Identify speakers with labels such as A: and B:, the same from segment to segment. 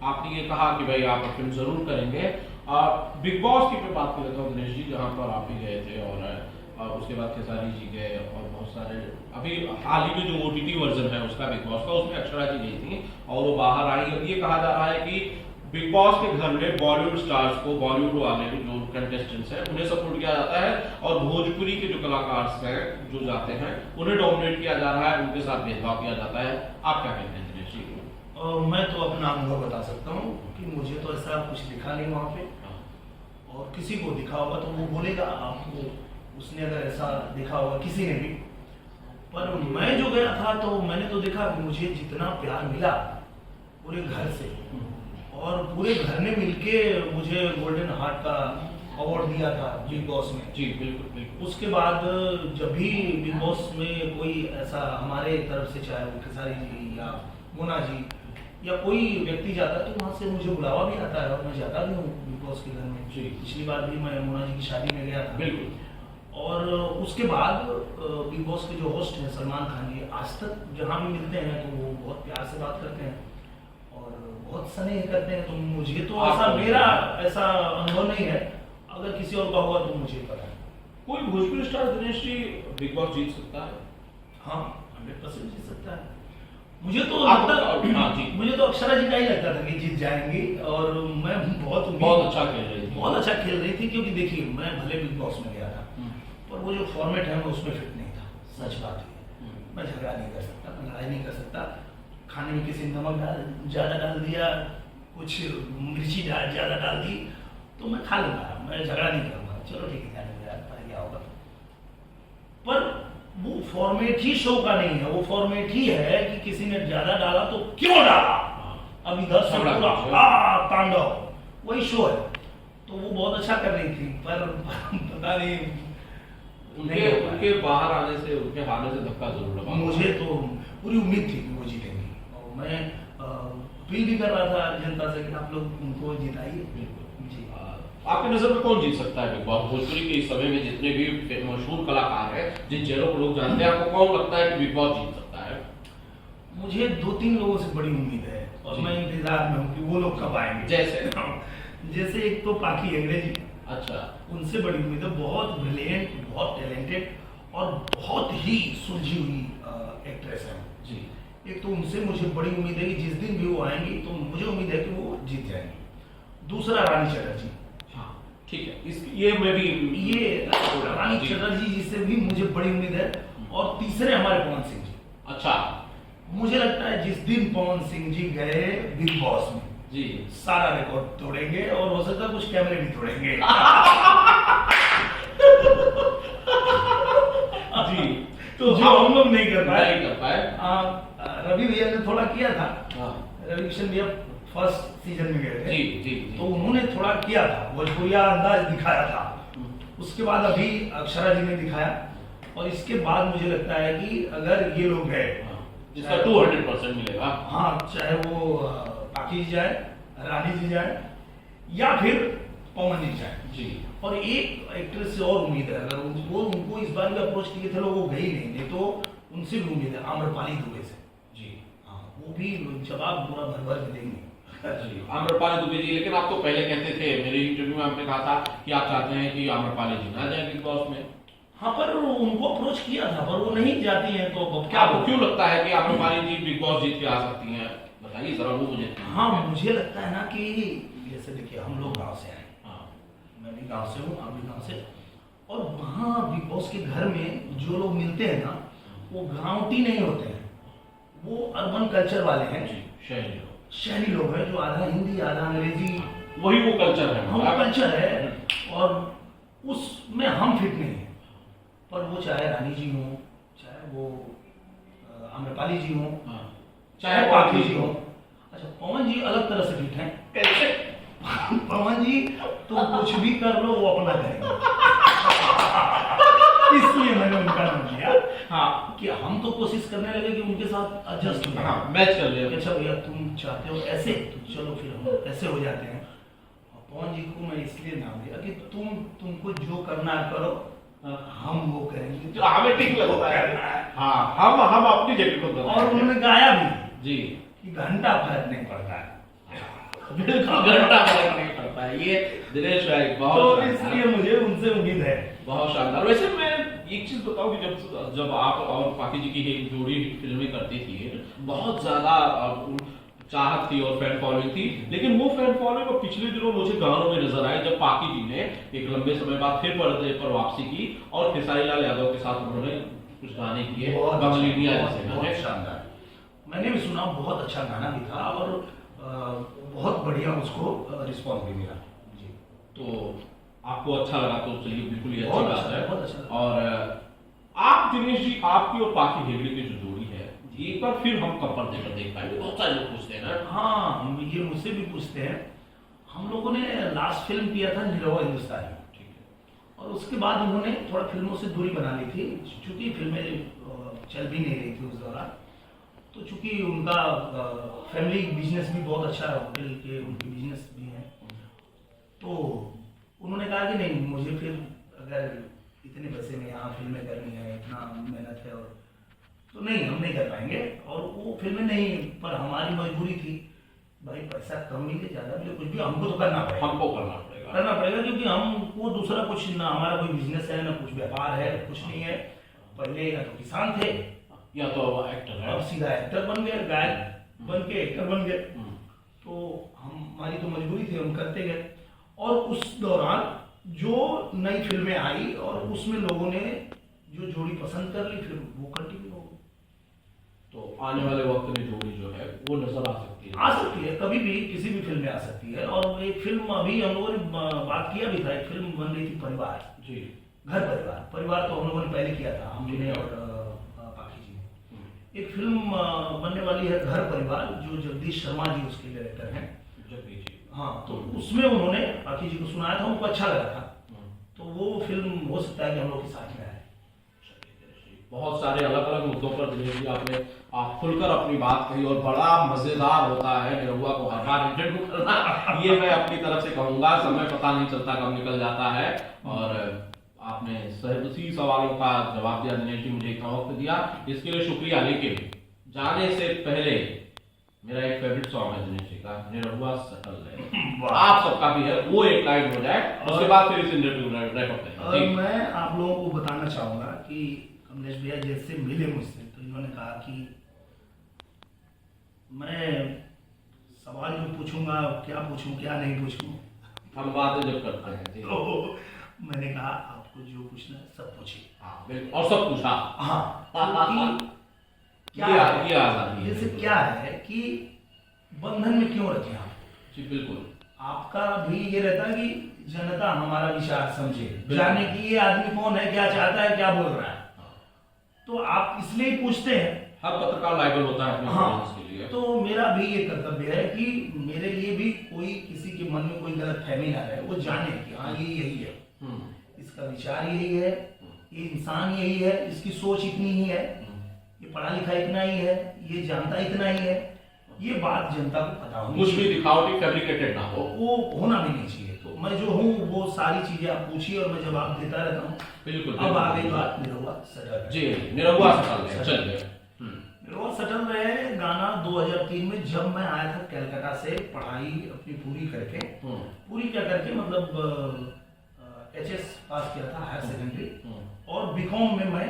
A: आपने ये कहा कि भाई आप फिल्म जरूर करेंगे। बिग बॉस की मैं बात कर लेता हूँ दिनेश जी, जहाँ पर आप भी गए थे और उसके बाद खेसारी जी गए और बहुत सारे, अभी हाल ही में जो OTT वर्जन है उसका बिग बॉस का, उसमें अक्षरा जी गई थी और वो बाहर आई। अब ये कहा जा रहा है कि बिग बॉस के घर में बॉलीवुड स्टार्स को, बॉलीवुड वाले जो कंटेस्टेंट्स हैं उन्हें सपोर्ट किया जाता है और भोजपुरी के जो कलाकार हैं जो जाते हैं उन्हें डोमिनेट किया जा रहा है, उनके साथ भेदभाव किया जाता है। आप क्या कहते हैं दिनेश जी?
B: मैं तो अपना अनुभव बता सकता हूँ कि मुझे तो ऐसा कुछ दिखा नहीं वहाँ पे, और किसी को दिखा होगा तो वो बोलेगा आपको, उसने अगर ऐसा देखा होगा किसी ने भी। पर मैं जो गया था तो मैंने तो देखा कि मुझे जितना प्यार मिला पूरे घर से, और पूरे घर ने मिलके मुझे गोल्डन हार्ट का अवार्ड दिया था बिग बॉस में।
A: जी बिल्कुल बिल्कुल।
B: उसके बाद जब भी बिग बॉस में कोई ऐसा हमारे तरफ से, चाहे वो खेसारी जी या मोना जी या कोई व्यक्ति जाता है तो वहाँ से मुझे बुलावा भी आता है और मैं जाता भी हूँ बिग बॉस के घर में।
A: जी
B: पिछली बार भी मैं मोना जी की शादी में गया था।
A: बिल्कुल।
B: और उसके बाद बिग बॉस के जो होस्ट हैं सलमान खान जी, आज तक जहाँ भी मिलते हैं तो वो बहुत प्यार से बात करते हैं और बहुत स्नेह करते हैं। तो मुझे तो ऐसा, मेरा ऐसा अनुभव नहीं है, अगर किसी और का होगा तो मुझे पता है।
A: कोई Bhojpuri star Dinesh ji big boss जीत सकता है?
B: हाँ 100% जीत सकता है। मुझे तो अक्षरा जी का ही लगता था कि जीत जाएंगी, और मैं
A: बहुत अच्छा खेल रही थी,
B: बहुत अच्छा खेल रही थी। क्योंकि देखिए मैं भले बिग बॉस में गया था पर वो जो फॉर्मेट है मैं उसमें फिट नहीं था, सच बात है। मैं झगड़ा नहीं कर सकता, मैं लड़ाई नहीं कर सकता। खाने में किसी ने नमक ज़्यादा डाल दिया, कुछ मिर्ची ज़्यादा डाल दी तो मैं खा लूँगा, मैं झगड़ा नहीं करूँगा, चलो ठीक है जाने दो, क्या होगा। पर वो फॉर्मेट ही शो का नहीं है, वो फॉर्मेट ही है कि किसी ने ज्यादा डाला तो क्यों डाला, अब इधर से पूरा तांडव, वही शो है। तो वो बहुत अच्छा कर रही थी, पर पता नहीं
A: उनके बाहर आने से, उनके हारने से धक्का जरूर लगा।
B: मुझे तो पूरी उम्मीद थी कि वो जीतेंगी, और मैं अपील भी कर रहा था जनता से कि आप लोग उनको जिताइए। जी,
A: आपकी नजर में कौन जीत सकता है बिग बॉस? भोजपुरी के इस समय में जितने भी मशहूर कलाकार हैं, जिन चेहरों को लोग जानते हैं, आपको कौन लगता है कि बिग बॉस जीत सकता है?
B: मुझे 2-3 लोगों से बड़ी उम्मीद है और मैं इंतजार में हूँ कि वो लोग कब आएंगे। जैसे एक तो पाखी अंग्रेजी,
A: अच्छा,
B: उनसे बड़ी उम्मीद है। बहुत ब्रिलियंट, बहुत टैलेंटेड और बहुत ही सुलझी हुई एक्ट्रेस है
A: जी।
B: एक तो उनसे मुझे बड़ी उम्मीद है कि जिस दिन भी वो आएंगी तो मुझे उम्मीद है कि वो जीत जाएंगी। दूसरा रानी चटर्जी,
A: ठीक है, ये मैं भी,
B: ये रानी चटर्जी जी से भी मुझे बड़ी उम्मीद है। और तीसरे हमारे पवन सिंह जी।
A: अच्छा,
B: मुझे लगता है जिस दिन पवन सिंह जी गए बिग बॉस में
A: जी,
B: सारा रिकॉर्ड तोड़ेंगे और हो सकता है कुछ कैमरे भी तोड़ेंगे।
A: जी,
B: तो जो हम लोग नहीं कर
A: पाए।
B: रवि भैया ने थोड़ा किया था,
A: हाँ।
B: रवि किशन भैया फर्स्ट सीजन में गए थे,
A: जी,
B: तो उन्होंने थोड़ा किया था, भोजपुरिया अंदाज दिखाया था। उसके बाद अभी अक्षरा जी ने दिखाया, और इसके बाद मुझे लगता है कि अगर ये लोग गए,
A: जिसका 200% मिलेगा,
B: हाँ, चाहे वो पाखी जी जाए, रानी जी जाए या फिर पवन जी जाए
A: जी।
B: और एक एक्ट्रेस से और उम्मीद है, अगर उनको इस बार भी अप्रोच किए थे लोग, वो गई नहीं तो उनसे भी उम्मीद है, आम्रपाली दुबे से
A: जी।
B: हाँ, वो भी जवाब पूरा भर के देंगे
A: जी, आम्रपाली दुबे जी। लेकिन आप तो पहले कहते थे, मेरे इंटरव्यू में आपने कहा था कि आप चाहते हैं कि आम्रपाली जी ना जाए बिग बॉस में।
B: हाँ, पर उनको अप्रोच किया था पर वो नहीं जाती हैं, तो
A: क्या आपको क्यों लगता है कि आम्रपाली जी बिग बॉस जीत के आ सकती हैं? बताइए जरा वो मुझे।
B: हाँ, मुझे लगता है ना कि जैसे देखिए हम लोग गांव से आए, मैं भी गांव से हूँ, आप भी गांव से, और वहाँ बिग बॉस के घर में जो लोग मिलते हैं ना, वो गांवटी नहीं होते हैं, वो अर्बन कल्चर वाले हैं, शहरी लोग हैं, जो आधा हिंदी आधा अंग्रेजी,
A: वही वो कल्चर है,
B: हम कल्चर है, और उसमें हम फिट नहीं है। पर वो चाहे रानी जी हो, चाहे वो आम्रपाली जी हो, चाहे पाखी जी हो। अच्छा, पवन जी अलग तरह से फिट हैं। कैसे? पवन जी तो कुछ भी कर लो वो अपना करेंगे। इसलिए मैंने उनका नाम लिया। हाँ, कि हम तो कोशिश करने लगे कि उनके साथ एडजस्ट हो,
A: हाँ, मैच कर ले।
B: अच्छा भैया तुम चाहते हो ऐसे, तो चलो फिर हम ऐसे हो जाते हैं। पवन जी को मैं इसलिए नाम दिया कि तुमको जो करना है करो, हम वो करेंगे
A: जो हमें ठीक लगता है। हाँ, हम अपनी जगह को।
B: और उन्होंने गाया भी
A: जी
B: कि घंटा फर्क नहीं पड़ता है।
A: बिल्कुल घंटा फर्क नहीं पड़ता है। ये दिनेश भाई
B: तो
A: बहुत
B: इसलिए मुझे उनसे उम्मीद है।
A: बहुत शानदार। वैसे मैं एक चीज बताऊं कि जब आप और पाकी जी की एक जोड़ी फिल्में करती थी, बहुत ज्यादा चाहत थी और फैन फॉलोइंग थी, लेकिन वो फैन फॉलोइंग अब पिछले दिनों मुझे गानों में नजर आई जब पाकी जी ने एक लंबे समय बाद फिर पर्दे पर वापसी की और खेसारी लाल यादव के साथ उन्होंने कुछ गाने किए, बंगलिनिया जैसे गाने।
B: शानदार, मैंने भी सुना, बहुत अच्छा गाना भी था और बहुत बढ़िया उसको रिस्पॉन्स भी मिला जी।
A: तो आपको अच्छा लगा तो चलिए, बिल्कुल ही अच्छी
B: बहुत
A: बात
B: अच्छा,
A: है।
B: बहुत अच्छा।
A: और आप दिनेश जी, आपकी और पाकी हेगड़े की जो जोड़ी है, एक बार फिर हम कब पर्दे पर देख पाएंगे? बहुत सारे लोग पूछते हैं ना।
B: हाँ, ये मुझसे भी पूछते हैं। हम लोगों ने लास्ट फिल्म किया था निरहुआ हिंदुस्तानी,
A: ठीक है।
B: और उसके बाद उन्होंने थोड़ा फिल्मों से दूरी बना ली थी, चूंकि फिल्में चल भी नहीं रही थी उस दौरान। तो चूंकि उनका फैमिली बिजनेस भी बहुत अच्छा है, होटल के उनके बिजनेस भी हैं, तो उन्होंने कहा कि नहीं, मुझे फिर अगर इतने पैसे में यहाँ फिल्में करनी है, इतना मेहनत है, और तो नहीं, हम नहीं कर पाएंगे। और वो फिल्में नहीं, पर हमारी मजबूरी थी, भाई पैसा कम मिले ज़्यादा मिले, कुछ भी हमको तो करना पड़ेगा,
A: हमको करना पड़ेगा,
B: क्योंकि हमको दूसरा कुछ ना, हमारा कोई बिजनेस है ना कुछ व्यापार है, कुछ नहीं है। पहले या तो किसान थे
A: या तो एक्टर है,
B: अब सीधा एक्टर बन गए, गायक बन के एक्टर बन गए। तो हमारी तो मजबूरी थी, हम करते गए। और उस दौरान जो नई फिल्में आई और उसमें लोगों ने जो जोड़ी पसंद कर ली, फिर वो कंटिन्यू हो गई।
A: तो आने वाले वक्त में जोड़ी जो है वो नजर आ सकती है।
B: आ सकती है, कभी भी किसी भी फिल्म में आ सकती है। और एक फिल्म अभी हम लोगों ने बात किया भी था, एक फिल्म बन रही थी परिवार
A: जी,
B: घर परिवार। परिवार तो हम लोगों ने पहले किया था, हमने और पाखी जी ने। एक फिल्म बनने वाली है घर परिवार, जो जगदीश शर्मा जी उसके डायरेक्टर हैं।
A: जगदीश जी,
B: हाँ, तो उसमें उन्होंने पाखी जी को सुनाया था, उनको अच्छा लगा था। तो वो फिल्म हो सकता है कि हम लोग के साथ में आए।
A: बहुत सारे अलग अलग मुद्दों पर दिनेश जी आपने खुलकर अपनी बात कही और बड़ा मजेदार होता है निरहुआ को हर बार इंटरव्यू करना, ये मैं अपनी तरफ से कहूंगा। समय पता नहीं चलता कब निकल जाता है, और आपने उसी सवालों का जवाब दिया दिनेश जी, मुझे इतना वक्त दिया, इसके लिए शुक्रिया। लेकिन जाने से पहले मेरा एक फेवरेट सॉन्ग है दिनेश जी का, निरहुआ सटल है, आप सबका भी है, वो एक लाइन हो जाए, उसके बाद फिर इस इंटरव्यू रैप अप करेंगे।
B: मैं आप लोगों को बताना चाहूंगा कि कमलेश भैया जैसे मिले मुझसे, तो इन्होंने कहा कि मैं सवाल जो पूछूंगा, क्या पूछूं क्या नहीं पूछूं,
A: हम बातें जब करते हैं
B: तो मैंने कहा आपको जो पूछना है सब पूछिए।
A: हाँ बिल्कुल, और सब पूछा।
B: हाँ, क्योंकि क्या
A: ये
B: है,
A: आजादी
B: जैसे क्या है कि बंधन में क्यों रखे आप?
A: जी बिल्कुल,
B: आपका भी ये रहता है कि जनता हमारा विचार समझे, जाने की ये आदमी कौन है, क्या चाहता है, क्या बोल रहा है। तो आप इसलिए ही पूछते हैं।
A: हर पत्रकार लायबल होता है अपने ऑडियंस के लिए।
B: तो मेरा भी ये कर्तव्य है कि मेरे लिए भी कोई किसी के मन में कोई गलत फहमी ना रहे, वो जाने कि हाँ ये यही है, इसका विचार यही है, ये इंसान यही है, इसकी सोच इतनी ही है, ये पढ़ा लिखा इतना ही है, ये जानता इतना ही है। ये बात जनता को पता होनी
A: कुछ भी दिखावटी फैब्रिकेटेड ना हो,
B: वो होना भी नहीं चाहिए। तो मैं जो हूँ वो सारी चीजें आप पूछिए और मैं जवाब देता रहता हूँ।
A: बिल्कुल।
B: अब आ गई बात निरहुआ सटल
A: जी, निरहुआ सटल है, चलिए।
B: निरहुआ सटल रहे गाना 2003 में, जब मैं आया था कलकत्ता से पढ़ाई अपनी पूरी करके, पूरी क्या करके मतलब HS पास किया था हायर सेकेंडरी, और बीकॉम में मैं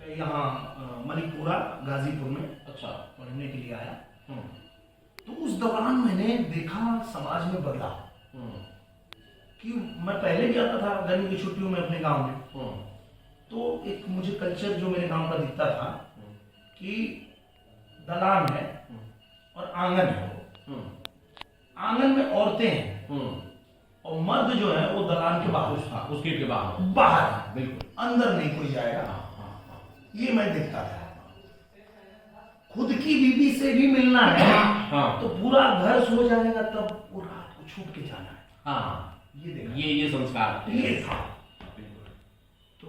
B: यहाँ मलिकपुरा गाजीपुर में
A: अच्छा
B: पढ़ने के लिए आया। तो उस दौरान मैंने देखा समाज में बदलाव, कि मैं पहले भी आता था गर्मी की छुट्टियों में अपने गांव में, तो एक मुझे कल्चर जो मेरे गांव का दिखता था कि दलान है और आंगन है, वो आंगन में औरतें हैं और मर्द जो है वो दलान के बाहर,
A: उसके के बाहर
B: बाहर,
A: बिल्कुल
B: अंदर नहीं कोई जाएगा। ये मैं देखता था। खुद की बीवी से भी मिलना है तो पूरा घर सो जाएगा, तब वो रात को छूट के जाना है।
A: हाँ,
B: ये देखा,
A: ये संस्कार
B: ये था। तो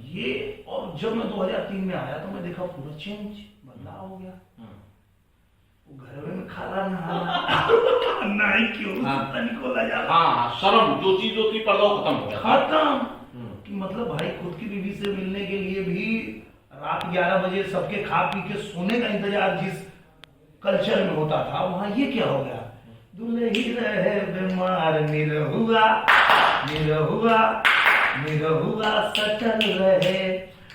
B: ये, और जब मैं 2003 में आया तो मैं देखा पूरा चेंज, बदलाव हो गया। वो घर में खाना नहीं क्यों निकोला जा रहा,
A: हाँ, शर्म जो चीज होती पर्दा खत्म हो गया,
B: खत्म। कि मतलब भाई खुद की बीवी से मिलने के लिए भी रात 11 बजे सबके खा पी के सोने का इंतजार जिस कल्चर में होता था, वहां ये क्या हो गया? दुलही रहे बीमार निरहुआ निरहुआ निरहुआ सटल रहे,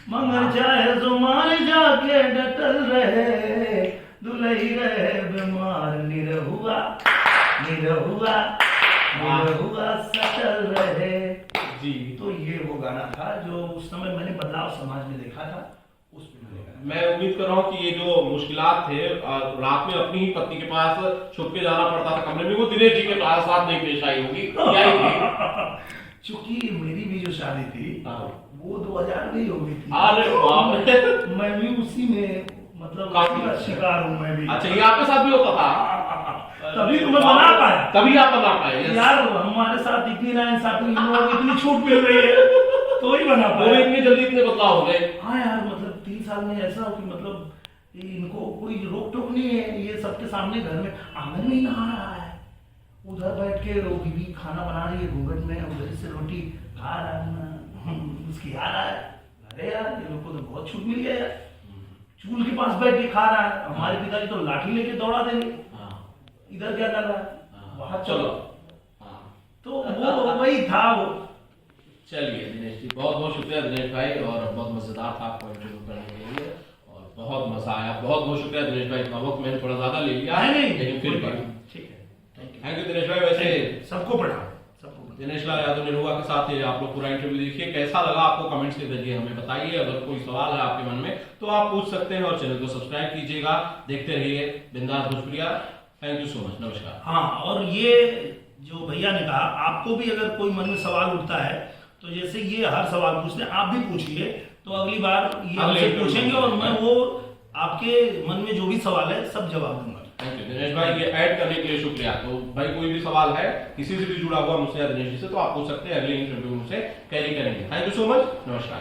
B: मगर चाहे जुमान जाके डटल रहे, दुलही रहे बीमार निरहुआ निरहुआ निरहुआ सटल रहे।
A: जी
B: तो ये वो गाना था जो उस समय मैंने बदलाव समाज में देखा था, उस पे मैंने गाना।
A: मैं उम्मीद कर रहा हूँ कि ये जो मुश्किलात थे, रात में अपनी ही पत्नी के पास छुप के जाना पड़ता था कमरे में, वो दिनेश जी के साथ नहीं पेश आई होगी, क्या ही थी?
B: चूंकि मेरी भी जो शादी थी
A: हाँ।
B: वो 2000 में ही हो गई थी।
A: अरे बाप रे।
B: मैं भी उसी में मतलब
A: काफी
B: उसी का शिकार हूँ मैं भी।
A: अच्छा, ये आपके साथ भी होता था?
B: तभी तो मैं बना पाया।
A: तभी आप बना पाए।
B: यार हमारे साथ इतनी नाइंसाफी, इन लोगों को इतनी छूट मिल रही है तो ही बना
A: वो
B: पाया।
A: इतनी जल्दी इतने बदलाव हो गए।
B: हाँ यार, मतलब 3 साल में ऐसा हो कि मतलब इनको कोई रोक टोक नहीं है, ये सबके सामने घर में आंगन में ही नहा रहा है, उधर बैठ के वो बीवी खाना बना रही है घूंघट में, उधर से रोटी खा रहा है, उसकी आ रहा है। अरे यार ये लोग को तो बहुत छूट मिल गया यार, चूल्हे के पास बैठ के खा रहा है। हमारे पिताजी तो लाठी लेके दौड़ा देंगे, इधर क्या कर रहा है, बाहर चलो। तो वो वही था वो।
A: चलिए दिनेश जी, बहुत बहुत शुक्रिया दिनेश भाई, और बहुत मजेदार था आपको इंटरव्यू करने के लिए, और बहुत मजा आया। बहुत बहुत शुक्रिया दिनेश भाई, इतना वक्त मैंने थोड़ा ज्यादा ले लिया है, लेकिन फिर भी
B: ठीक है,
A: थैंक यू दिनेश भाई। वैसे
B: सबको पढ़ा, सबको पढ़ा।
A: दिनेश लाल यादव निरहुआ के साथ ये आप लोग पूरा इंटरव्यू देखिए, कैसा लगा आपको कमेंट्स के जरिए हमें बताइए। अगर कोई सवाल है आपके मन में तो आप पूछ सकते हैं, और चैनल को सब्सक्राइब कीजिएगा, देखते रहिए बिंदास भोजपुरिया। थैंक यू सो मच, नमस्कार।
B: हाँ, और ये जो भैया ने कहा, आपको भी अगर कोई मन में सवाल उठता है तो जैसे ये हर सवाल पूछते हैं, आप भी पूछिए, तो अगली बार ये हमसे पूछेंगे और मैं वो आपके मन में जो भी सवाल है सब जवाब दूंगा।
A: थैंक यू दिनेश भाई, ये ऐड करने के लिए शुक्रिया। तो भाई कोई भी सवाल है किसी से भी जुड़ा हुआ मुझसे या दिनेश जी से, तो आप पूछ सकते हैं, अगले इंटरव्यू से कैरी करेंगे। थैंक यू सो मच, नमस्कार।